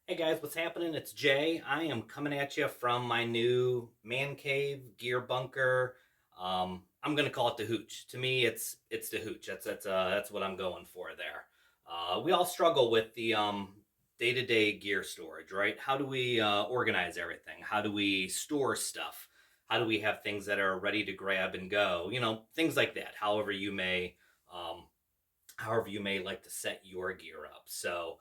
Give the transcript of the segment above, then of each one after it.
Hey guys, what's happening? It's Jay. I am coming at you from my new man cave gear bunker. I'm gonna call it the hooch. To me, it's the hooch. That's what I'm going for there. We all struggle with the day-to-day gear storage, right? How do we organize everything? How do we store stuff? How do we have things that are ready to grab and go? Things like that. Um, however you may like to set your gear up. So,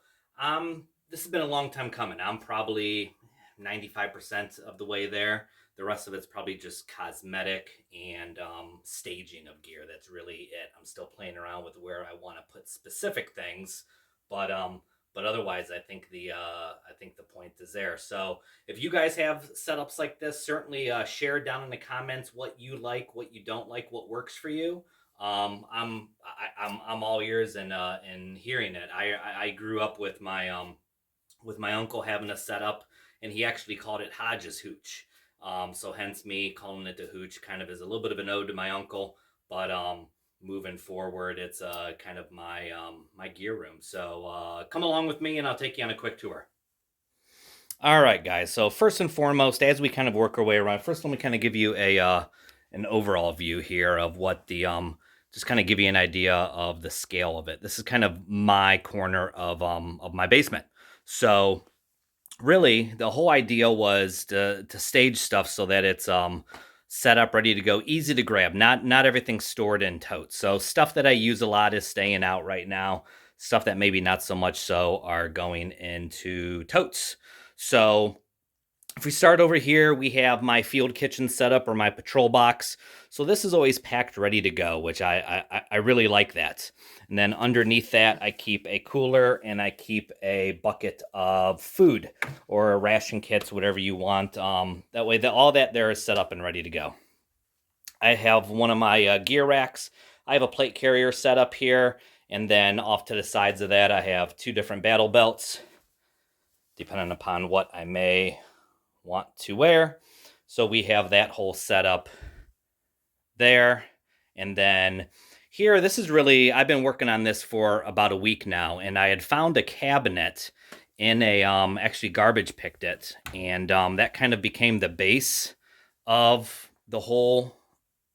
this has been a long time coming. I'm probably 95% of the way there. The rest of it's probably just cosmetic and staging of gear. That's really it. I'm still playing around with where I want to put specific things, but otherwise, I think the point is there. So if you guys have setups like this, certainly share down in the comments what you like, what you don't like, what works for you. I'm all ears and hearing it. I grew up with my uncle having a setup, and he actually called it Hodge's Hooch. So hence me calling it the Hooch, kind of as a little bit of an ode to my uncle. But moving forward, it's kind of my gear room. So come along with me, and I'll take you on a quick tour. All right, guys. So first and foremost, as we kind of work our way around, first let me kind of give you a an overall view here of what the just kind of give you an idea of the scale of it. This is kind of my corner of my basement. So really, the whole idea was to stage stuff so that it's set up, ready to go, easy to grab. Not everything stored in totes. So stuff that I use a lot is staying out right now. Stuff that maybe not so much so are going into totes. So if we start over here, we have my field kitchen setup or my patrol box. So this is always packed ready to go, which I really like that. And then underneath that, I keep a cooler and I keep a bucket of food or ration kits, whatever you want. That way, all that there is set up and ready to go. I have one of my gear racks. I have a plate carrier set up here. And then off to the sides of that, I have two different battle belts, depending upon what I may want to wear. So we have that whole setup there. And then here, this is really, I've been working on this for about a week now, and I had found a cabinet in a, actually garbage picked it. And that kind of became the base of the whole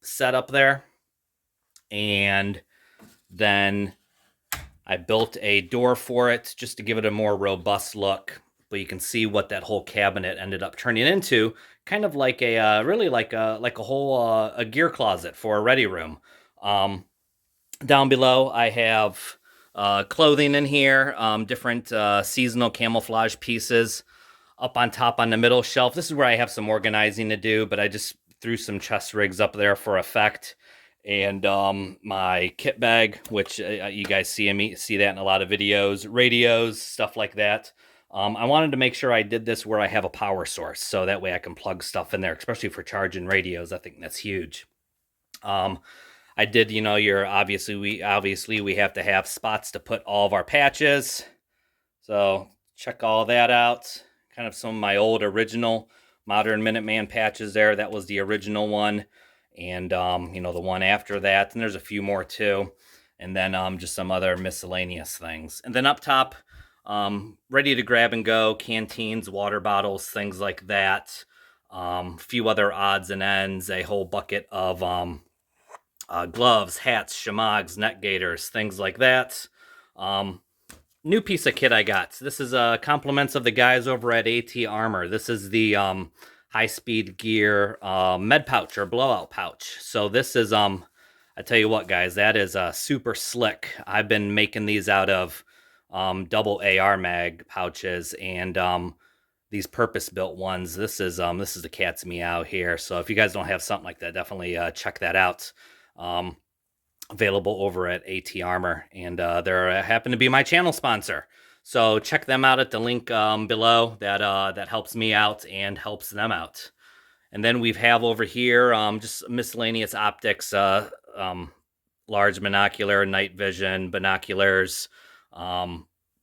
setup there. And then I built a door for it just to give it a more robust look. But you can see what that whole cabinet ended up turning into, kind of like a really like a whole a gear closet for a ready room. Down below, I have clothing in here, different seasonal camouflage pieces. Up on top on the middle shelf, this is where I have some organizing to do, but I just threw some chest rigs up there for effect. And my kit bag, which you guys see that in a lot of videos, radios, stuff like that. I wanted to make sure I did this where I have a power source, so that way I can plug stuff in there, especially for charging radios. I think that's huge. I did, you're obviously we have to have spots to put all of our patches. So check all that out. Kind of some of my old original modern Minuteman patches there. That was the original one. And, the one after that. And there's a few more too. And then just some other miscellaneous things. And then up top, ready to grab and go, canteens, water bottles, things like that. A few other odds and ends, a whole bucket of gloves, hats, shamags, net gaiters, things like that. New piece of kit I got. This is compliments of the guys over at AT Armor. This is the high speed gear med pouch or blowout pouch. So this is I tell you what, guys, that is super slick. I've been making these out of double AR mag pouches and these purpose built ones. This is the cat's meow here. So if you guys don't have something like that, definitely check that out. Available over at AT Armor, and they're happen to be my channel sponsor. So check them out at the link below. That helps me out and helps them out. And then we have over here just miscellaneous optics, large monocular, night vision, binoculars,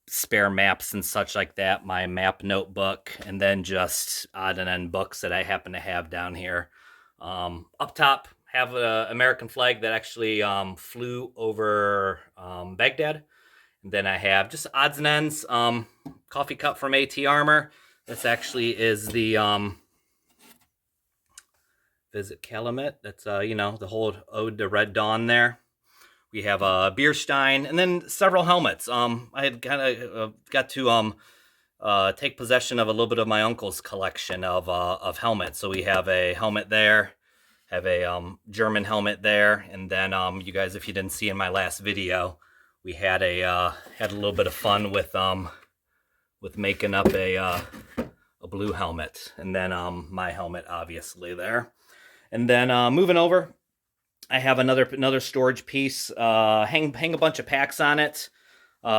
spare maps and such like that, my map notebook, and then just odd and end books that I happen to have down here. Up top, have an American flag that actually flew over Baghdad. And then I have just odds and ends, coffee cup from AT Armor. This actually is the Visit Calumet. That's you know, the whole ode to Red Dawn there. We have a beer stein, and then several helmets. I had kind of got to take possession of a little bit of my uncle's collection of helmets. So we have a helmet there, have a German helmet there, and then you guys, if you didn't see in my last video, we had a little bit of fun with making up a blue helmet, and then my helmet obviously there, and then moving over, I have another storage piece. Hang a bunch of packs on it,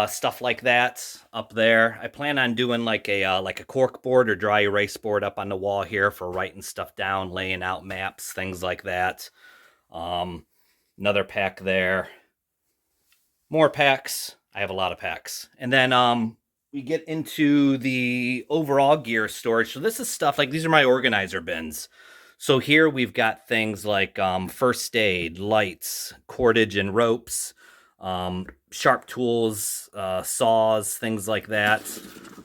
stuff like that up there. I plan on doing like a cork board or dry erase board up on the wall here for writing stuff down, laying out maps, things like that. Another pack there. More packs. I have a lot of packs. And then we get into the overall gear storage. So this is stuff like, these are my organizer bins. So here we've got things like first aid, lights, cordage and ropes, sharp tools, saws, things like that.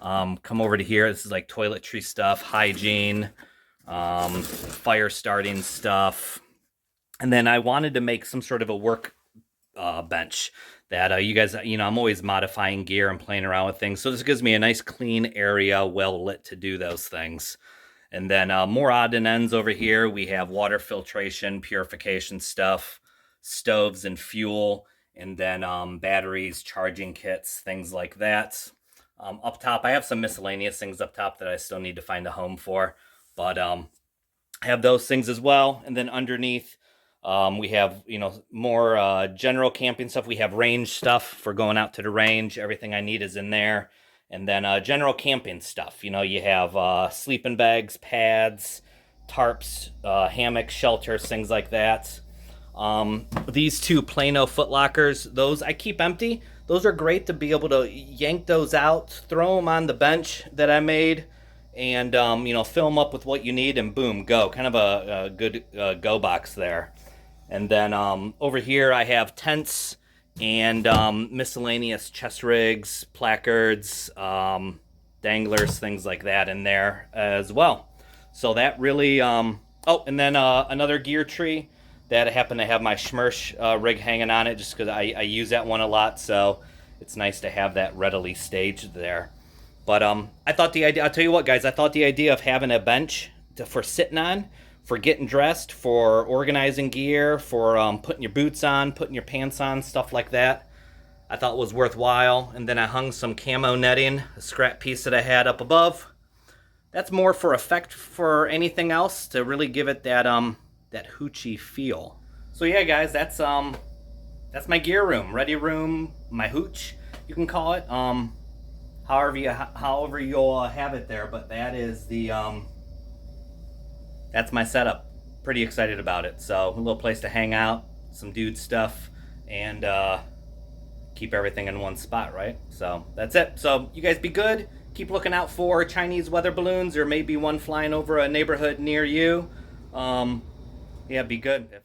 Come over to here. This is like toiletry stuff, hygiene, fire starting stuff. And then I wanted to make some sort of a work bench that you guys, you know, I'm always modifying gear and playing around with things. So this gives me a nice clean area, well lit to do those things. And then more odd and ends over here. We have water filtration, purification stuff, stoves and fuel, and then batteries, charging kits, things like that. Up top, I have some miscellaneous things up top that I still need to find a home for. But I have those things as well. And then underneath, we have, you know, more general camping stuff. We have range stuff for going out to the range. Everything I need is in there. And then general camping stuff. You know, you have sleeping bags, pads, tarps, hammocks, shelters, things like that. These two Plano footlockers, those I keep empty. Those are great to be able to yank those out, throw them on the bench that I made, and, you know, fill them up with what you need, and boom, go. Kind of a good go box there. And then over here I have tents and miscellaneous chest rigs, placards, danglers, things like that in there as well. So that really, oh, and then another gear tree that I happen to have my Schmersh rig hanging on it just because I use that one a lot, so it's nice to have that readily staged there. But I thought the idea, I'll tell you what guys, I thought the idea of having a bench for sitting on, for getting dressed, for organizing gear, for putting your boots on, putting your pants on, stuff like that, I thought was worthwhile. And then I hung some camo netting, a scrap piece that I had up above. That's more for effect for anything else, to really give it that that hoochie feel. So yeah guys, that's my gear room, ready room, my hooch, you can call it, however you'll have it there. But that is the that's my setup. Pretty excited about it. So a little place to hang out, some dude stuff, and keep everything in one spot, right? So that's it. So you guys be good. Keep looking out for Chinese weather balloons. There may be one flying over a neighborhood near you. Yeah, be good. If,